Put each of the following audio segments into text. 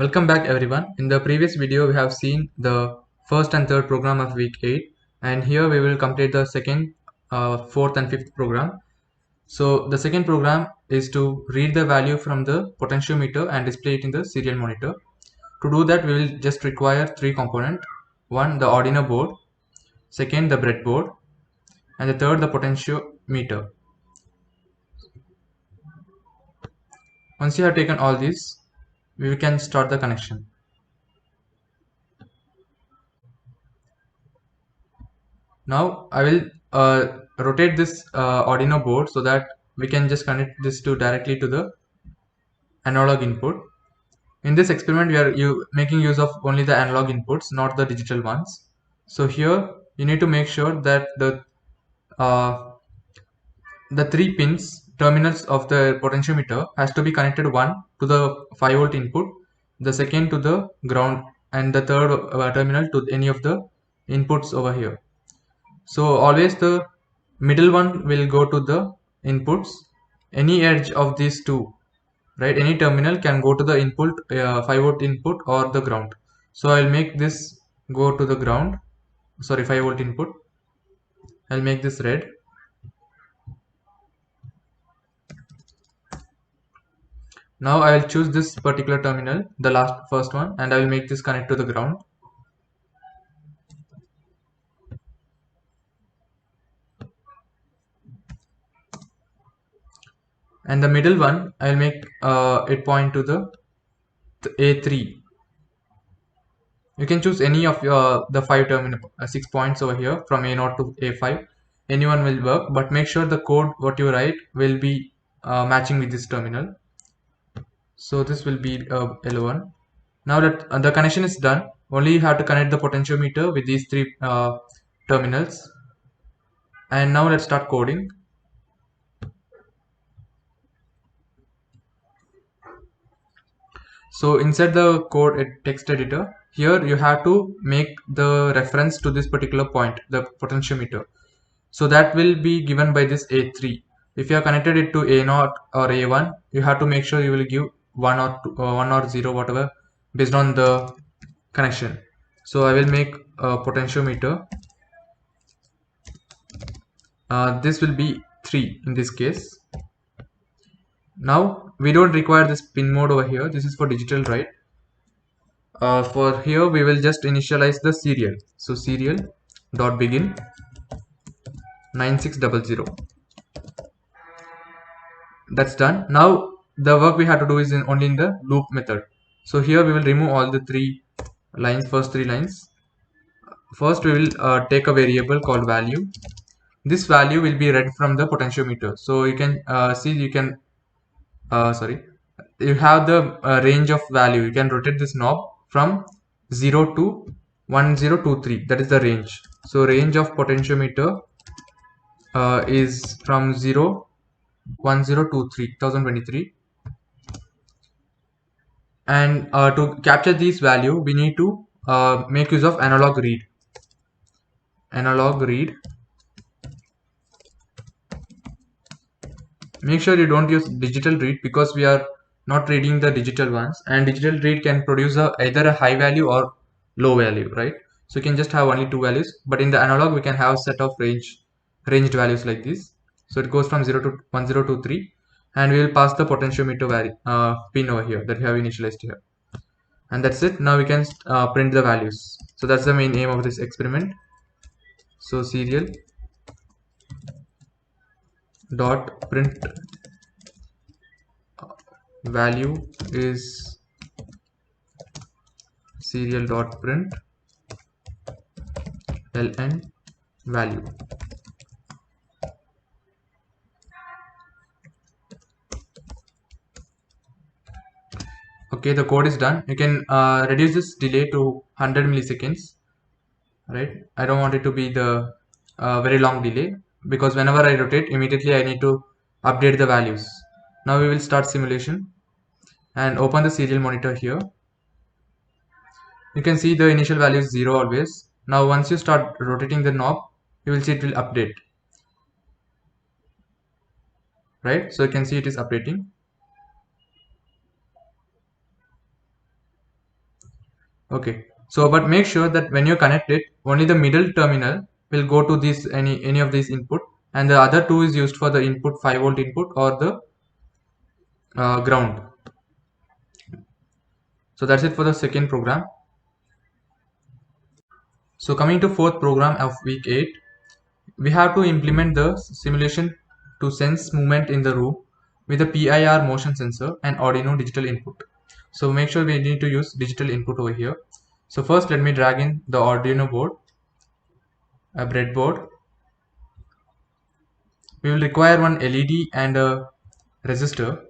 Welcome back everyone. In the previous video we have seen the first and third program of week 8, and here we will complete the second, fourth and fifth program. So the second program is to read the value from the potentiometer and display it in the serial monitor. To do that we will just require three components. One, the Arduino board, second, the breadboard, and the third, the potentiometer. Once you have taken all these, we can start the connection. Now I will rotate this Arduino board so that we can just connect this to directly to the analog input. In this experiment, we are making use of only the analog inputs, not the digital ones. So here you need to make sure that uh, the three pins terminals of the potentiometer has to be connected, one to the 5-volt input, the second to the ground, and the third terminal to any of the inputs over here. So always the middle one will go to the inputs. Any edge of these two, right? Any terminal can go to the input, 5-volt input or the ground. So I'll make this go to the ground. Sorry, 5-volt input. I'll make this red. Now I will choose this particular terminal, the first one, and I will make this connect to the ground. And the middle one, I'll make it point to the A3. You can choose any of the 6 points over here from A0 to A5. Anyone will work, but make sure the code what you write will be matching with this terminal. So this will be L1. Now that the connection is done, only you have to connect the potentiometer with these three terminals. And now let's start coding. So inside the code text editor, here you have to make the reference to this particular point, the potentiometer. So that will be given by this A3. If you have connected it to A0 or A1, you have to make sure you will give 1 or 2, 1 or 0, whatever, based on the connection. So I will make a potentiometer. This will be 3 in this case. Now we don't require this pin mode over here. This is for digital, right? For here we will just initialize the serial. So serial dot begin 9600. That's done. Now the work we have to do is only in the loop method. So here we will remove all the first three lines. First we will take a variable called value. This value will be read from the potentiometer. So you can see, you can sorry, you have the range of value. You can rotate this knob from 0 to 1023. That is the range. So range of potentiometer is from 0 1023 1023. And to capture these value we need to make use of analog read. Make sure you don't use digital read because we are not reading the digital ones, and digital read can produce either a high value or low value, right? So you can just have only two values, but in the analog we can have set of ranged values like this. So it goes from 0 to 1023, and we will pass the potentiometer value pin over here that we have initialized here, and that's it. Now we can print the values. So that's the main aim of this experiment. So serial dot print value is serial dot print ln value. Okay, the code is done. You can reduce this delay to 100 milliseconds, right? I don't want it to be the very long delay, because whenever I rotate immediately I need to update the values. Now we will start simulation and open the serial monitor here. You can see the initial value is 0 always. Now once you start rotating the knob, you will see it will update, right? So you can see it is updating. Okay, so but make sure that when you connect it, only the middle terminal will go to this any of these input, and the other two is used for the input 5 volt input or the ground. So that's it for the second program. So coming to fourth program of week 8, we have to implement the simulation to sense movement in the room with a PIR motion sensor and Arduino digital input. So make sure we need to use digital input over here. So first let me drag in the Arduino board, a breadboard. We will require one LED and a resistor.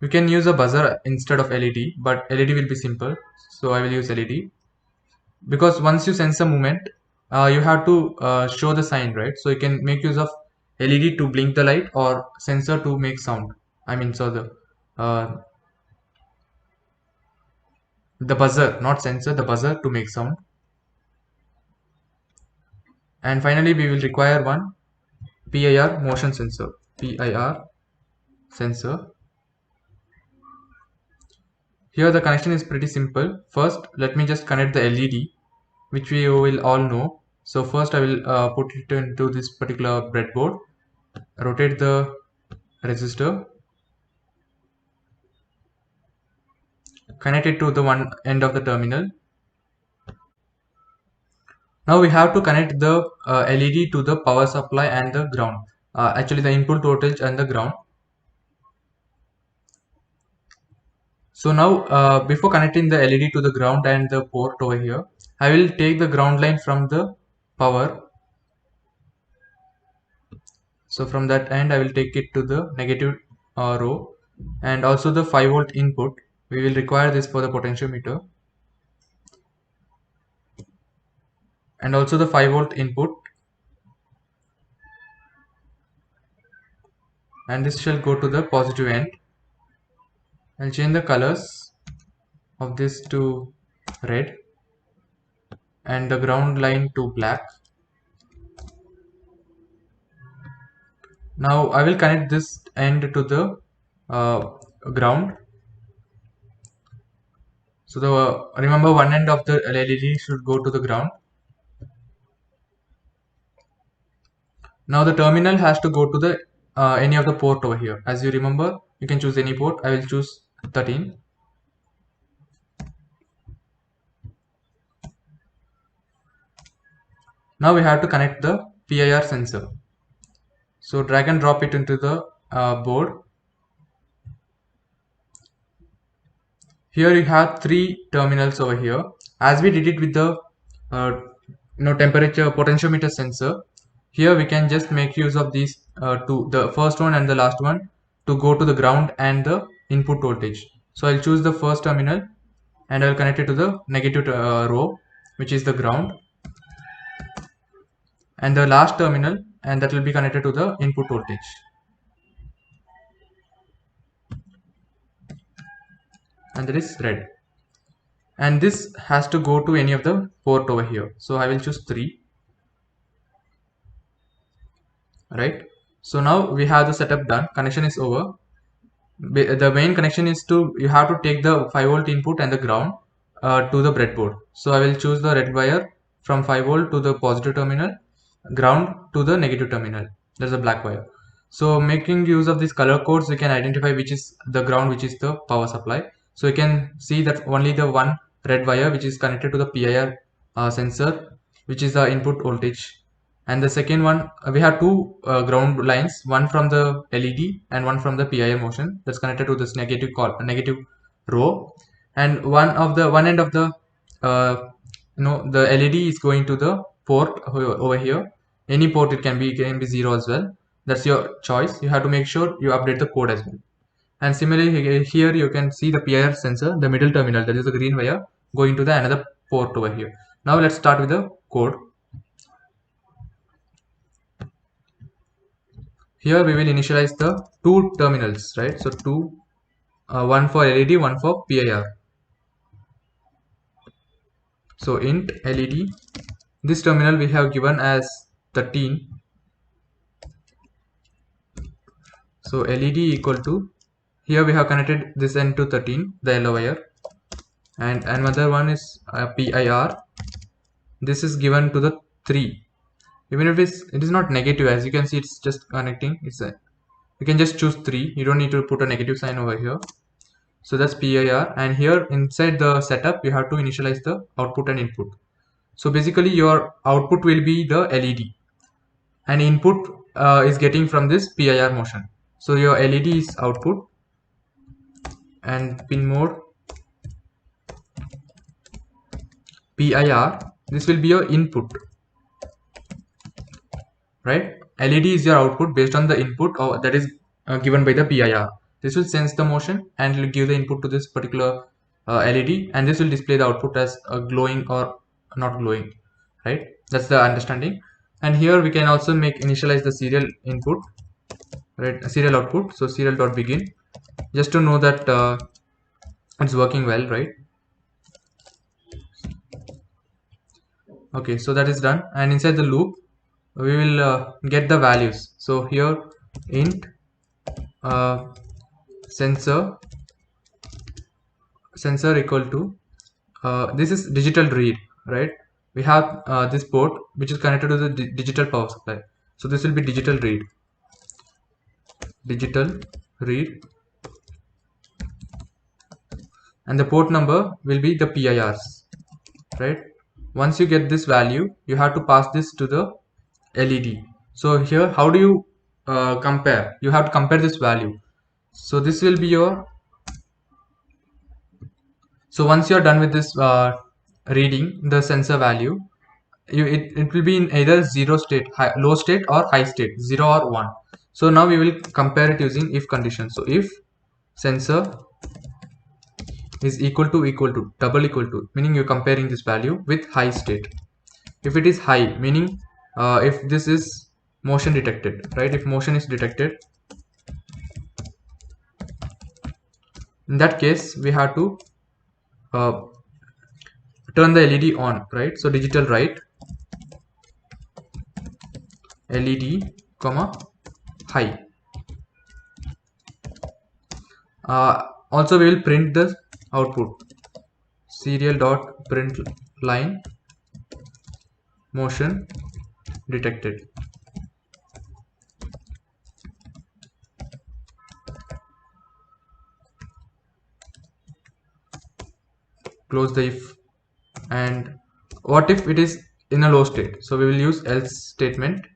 You can use a buzzer instead of LED, but LED will be simple, so I will use LED. Because once you sense a movement, you have to show the sign, right? So you can make use of LED to blink the light or sensor to make sound. I mean, so the buzzer, not sensor, the buzzer to make sound. And finally, we will require one PIR motion sensor. PIR sensor. Here the connection is pretty simple. First, let me just connect the LED, which we will all know. So first I will put it into this particular breadboard, rotate the resistor, connect it to the one end of the terminal. Now we have to connect the LED to the power supply and the ground. Actually the input voltage and the ground. So now before connecting the LED to the ground and the port over here, I will take the ground line from the power. So from that end I will take it to the negative row, and also the 5 volt input. We will require this for the potentiometer, and also the 5 volt input, and this shall go to the positive end. I'll change the colors of this to red and the ground line to black. Now I will connect this end to the ground. So the remember, one end of the LED should go to the ground. Now the terminal has to go to the any of the port over here. As you remember, you can choose any port. I will choose 13. Now we have to connect the PIR sensor. So drag and drop it into the board. Here you have 3 terminals over here. As we did it with the uh, temperature potentiometer sensor, here we can just make use of these two, the first one and the last one, to go to the ground and the input voltage. So I'll choose the first terminal and I'll connect it to the negative row, which is the ground, and the last terminal, and that will be connected to the input voltage. And that is red. And this has to go to any of the port over here. So I will choose 3. Right. So now we have the setup done. Connection is over. The main connection is to, you have to take the 5 volt input and the ground to the breadboard. So I will choose the red wire from 5 volt to the positive terminal, ground to the negative terminal. There's a black wire. So making use of these color codes, we can identify which is the ground, which is the power supply. So you can see that only the one red wire which is connected to the PIR sensor, which is the input voltage, and the second one, we have two ground lines, one from the LED and one from the PIR motion, that's connected to this negative row, and one end of the uh, the LED is going to the port over here. Any port, it can be 0 as well. That's your choice. You have to make sure you update the code as well. And similarly here you can see the PIR sensor, the middle terminal, that is the green wire, going to the another port over here. Now let's start with the code. Here we will initialize the 2 terminals, right? So one for LED, one for PIR. So int LED, this terminal we have given as 13. So LED equal to, here we have connected this end to 13, the yellow wire. and another one is PIR. This is given to the 3. Even if it is not negative, as you can see, it's just connecting. You can just choose 3. You don't need to put a negative sign over here. So that's PIR, and here inside the setup you have to initialize the output and input. So basically your output will be the LED, and input is getting from this PIR motion. So your LED is output, and pin mode PIR, this will be your input, right? LED is your output based on the input or that is given by the PIR. This will sense the motion and will give the input to this particular LED, and this will display the output as glowing or not glowing, right? That's the understanding. And here we can also initialize the serial input, right? Serial output. So serial dot begin, just to know that it's working well, right? Okay, so that is done, and inside the loop we will get the values. So here int sensor equal to this is digital read, right? We have this port which is connected to the digital power supply, so this will be digital read, and the port number will be the PIRs, right? Once you get this value, you have to pass this to the LED. So here, how do you compare? You have to compare this value. So this will be your, so once you're done with this reading the sensor value, it will be in either zero state, low state or high state, 0 or 1. So now we will compare it using if condition. So if sensor is equal to double equal to, meaning you're comparing this value with high state. If it is high, meaning if this is motion detected, right? If motion is detected, in that case we have to uh, turn the LED on, right? So digital write LED comma high. Also we will print the output, serial dot print line motion detected. Close the if. And what if it is in a low state? So we will use else statement.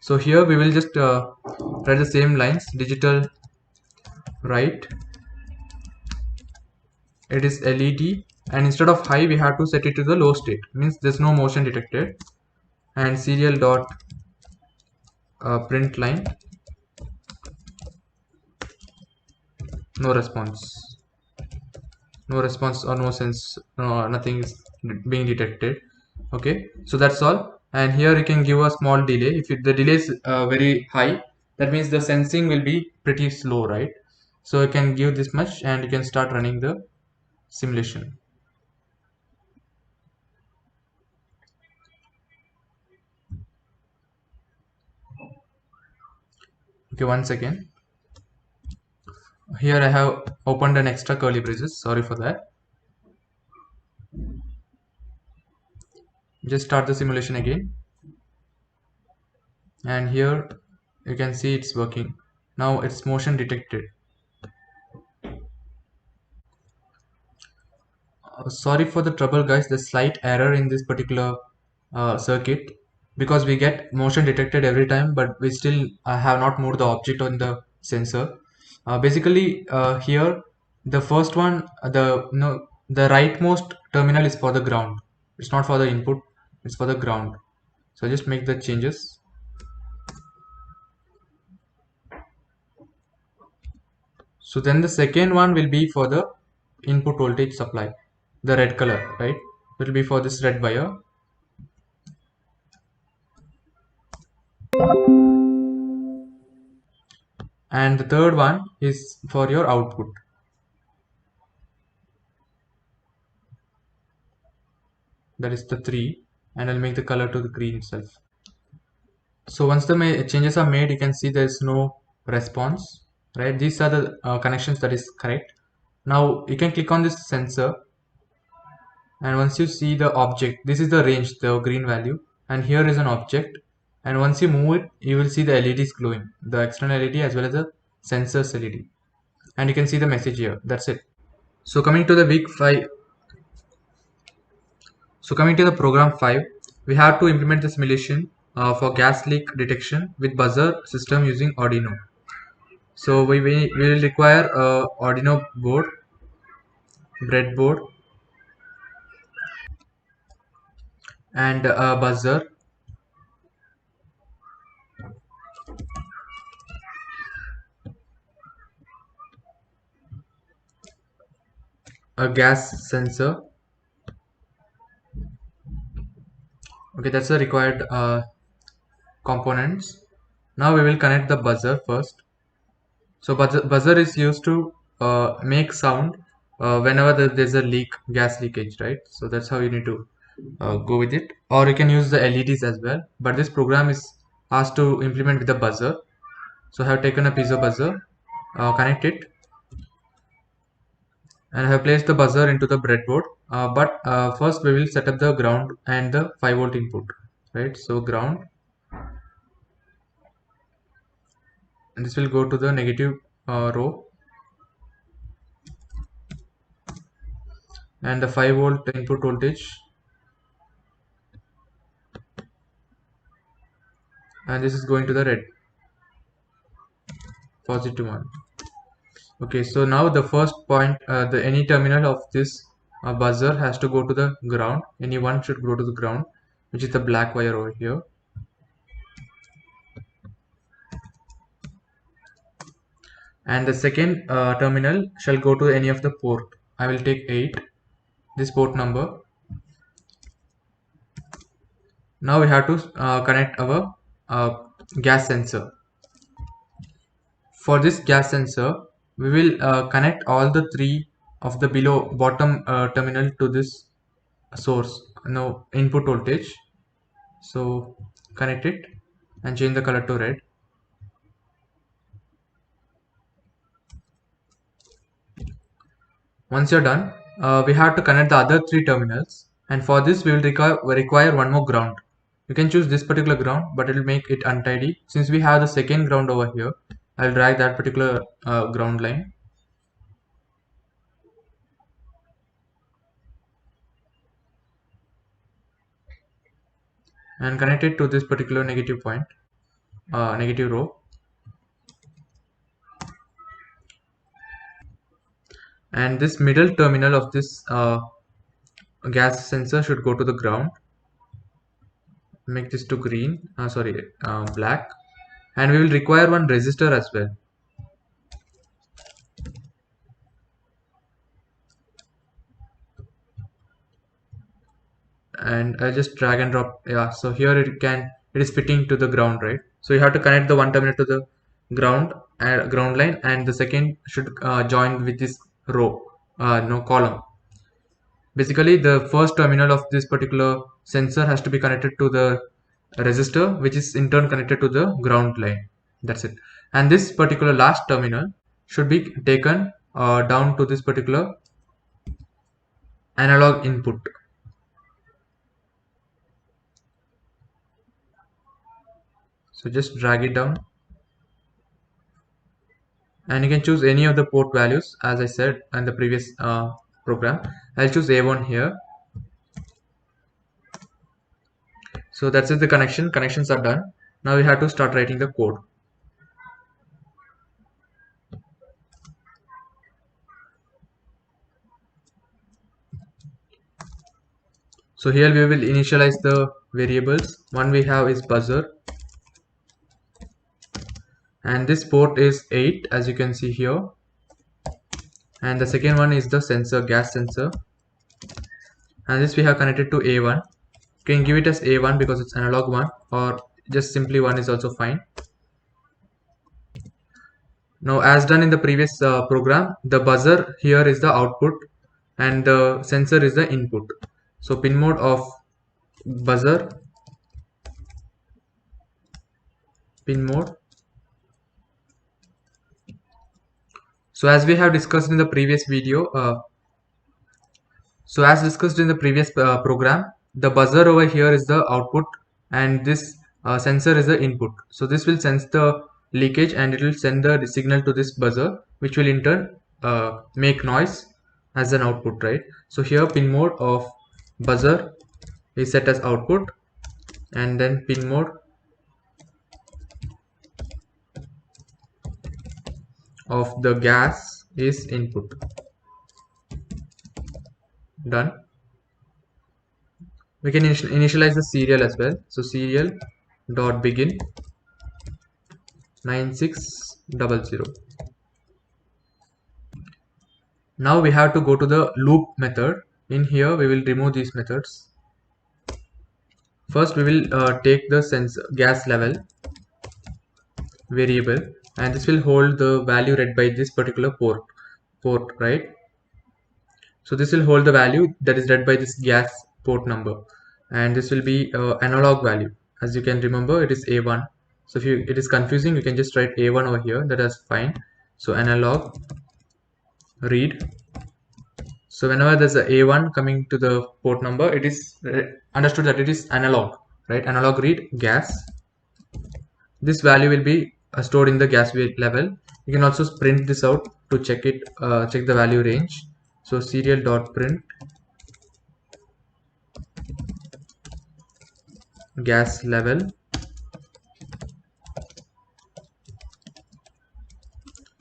So here we will just write the same lines, digital write, it is LED, and instead of high we have to set it to the low state, means there's no motion detected. And serial dot print line no response, or no sense, nothing is being detected. Okay, so that's all. And here you can give a small delay. If the delay is very high, that means the sensing will be pretty slow, right? So you can give this much and you can start running the simulation. Okay, once again, here I have opened an extra curly braces, sorry for that. Just start the simulation again, and here you can see it's working. Now it's motion detected. Sorry for the trouble, guys. The slight error in this particular circuit, because we get motion detected every time, but we still have not moved the object on the sensor. Basically, here the first one, the rightmost terminal is for the ground. It's not for the input. It's for the ground. So just make the changes. So then the second one will be for the input voltage supply, the red color, right? It will be for this red wire. And the third one is for your output. That is the 3, and I'll make the color to the green itself. So once the changes are made, you can see there is no response, right? These are the connections that is correct. Now you can click on this sensor, and once you see the object, this is the range, the green value, and here is an object, and once you move it, you will see the LEDs glowing, the external LED as well as the sensor's LED, and you can see the message here. That's it. So coming to the week 5, so coming to the program 5, we have to implement the simulation for gas leak detection with buzzer system using Arduino. So we will require a Arduino board, breadboard, and a buzzer, a gas sensor. Okay, that's the required components. Now we will connect the buzzer first. So buzzer is used to make sound whenever there's a leak, gas leakage, right? So that's how you need to go with it. Or you can use the LEDs as well. But this program is asked to implement with the buzzer. So I have taken a piezo buzzer, connect it, and I have placed the buzzer into the breadboard. But first we will set up the ground and the 5 volt input, right? So ground, and this will go to the negative row, and the 5 volt input voltage, and this is going to the red, positive one. Okay, so now the first point, the any terminal of this buzzer has to go to the ground. Any one should go to the ground, which is the black wire over here. And the second terminal shall go to any of the port. I will take 8, this port number. Now we have to connect our gas sensor. For this gas sensor, we will connect all the 3 of the below bottom terminal to this source, no input voltage. So connect it and change the color to red. Once you're done, we have to connect the other 3 terminals, and for this we will require one more ground. You can choose this particular ground, but it will make it untidy. Since we have the second ground over here, I'll drag that particular ground line, and connect it to this particular negative point, negative row. And this middle terminal of this gas sensor should go to the ground. Make this to green, black, and we will require one resistor as well. And I just drag and drop. Yeah, so here it is fitting to the ground, right? So you have to connect the one terminal to the ground ground line, and the second should join with this row, no column. Basically the first terminal of this particular sensor has to be connected to the resistor, which is in turn connected to the ground line. That's it. And this particular last terminal should be taken down to this particular analog input. So just drag it down, and you can choose any of the port values. As I said in the previous program, I'll choose A1 here. So that's it, the connections are done. Now we have to start writing the code. So here we will initialize the variables. One we have is buzzer, and this port is 8, as you can see here, and the second one is the sensor, gas sensor, and this we have connected to A1. You can give it as A1 because it's analog 1, or just simply 1 is also fine. Now as done in the previous program, the buzzer here is the output and the sensor is the input. So pin mode of buzzer, pin mode. So as we have discussed in the previous video, so as discussed in the previous program, the buzzer over here is the output and this sensor is the input. So this will sense the leakage and it will send the signal to this buzzer, which will in turn make noise as an output, right? So here pin mode of buzzer is set as output and then pin mode of the gas is input. Done. We can initialize the serial as well. So serial dot begin 9600. Now we have to go to the loop method. In here we will remove these methods. First we will take the sense gas level variable and this will hold the value read by this particular port, right? So this will hold the value that is read by this gas port number and this will be analog value. As you can remember, it is A1. So if it is confusing, you can just write A1 over here. That is fine. So analog read. So whenever there's a A1 coming to the port number, it is understood that it is analog, right? Analog read gas. This value will be stored in the gas level. You can also print this out to check it, check the value range. So serial dot print gas level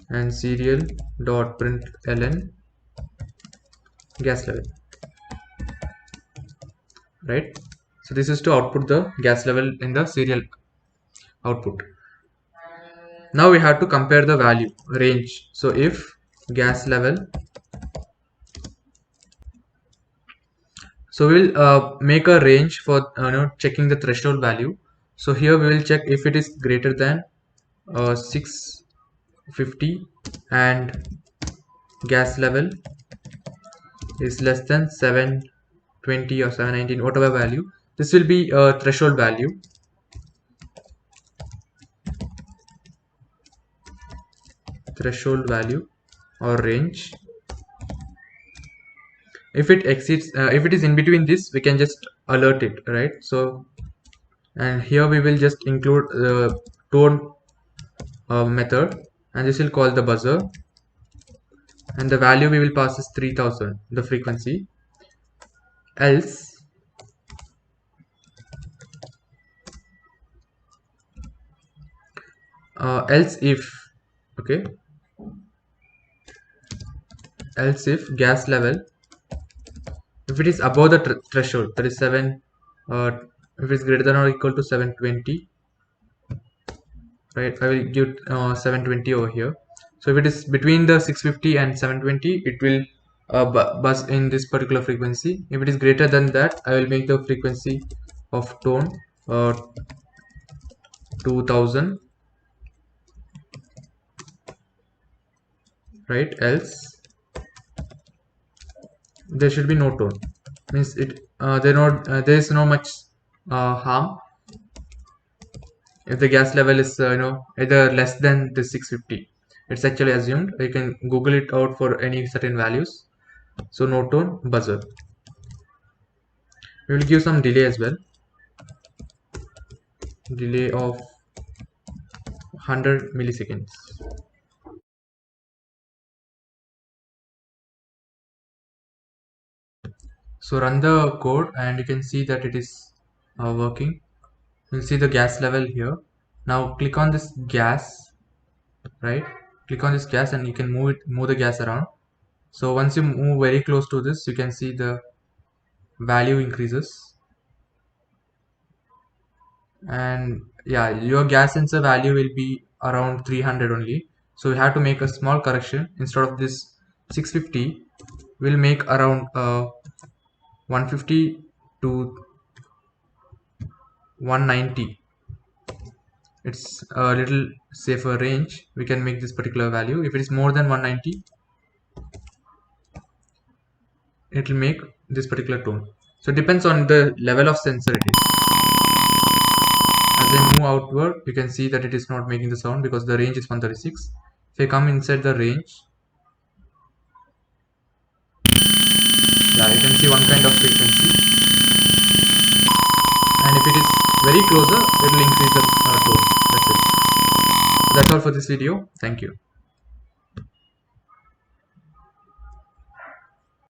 and serial dot print ln gas level, right? So this is to output the gas level in the serial output. Now we have to compare the value range. So if gas level, so we'll make a range for checking the threshold value. So here we will check if it is greater than 650 and gas level is less than 720 or 719, whatever value. This will be a threshold value. Threshold value or range. If it exceeds, if it is in between this, we can just alert it, right? So, and here we will just include the tone method, and this will call the buzzer, and the value we will pass is 3000, the frequency. Else, else if, okay, else if gas level, if it is above the threshold, that is 7, if it's greater than or equal to 720, right? I will give 720 over here. So if it is between the 650 and 720, it will buzz in this particular frequency. If it is greater than that, I will make the frequency of tone 2000, right? Else there should be no tone. Means it there is no much harm if the gas level is either less than the 650. It's actually assumed. You can Google it out for any certain values. So no tone buzzer. We will give some delay as well. Delay of 100 milliseconds. So run the code and you can see that it is working. You'll see the gas level here. Now click on this gas, right? Click on this gas and you can move the gas around. So once you move very close to this, you can see the value increases. And yeah, your gas sensor value will be around 300 only. So we have to make a small correction. Instead of this 650, we'll make around 150 to 190. It's a little safer range. We can make this particular value. If it is more than 190, it will make this particular tone. So it depends on the level of sensor it is. As I move outward, you can see that it is not making the sound because the range is 136. If I come inside the range, Yeah, you can see one kind of frequency, and if it is very closer, it will increase the tone. That's it. That's all for this video. Thank you.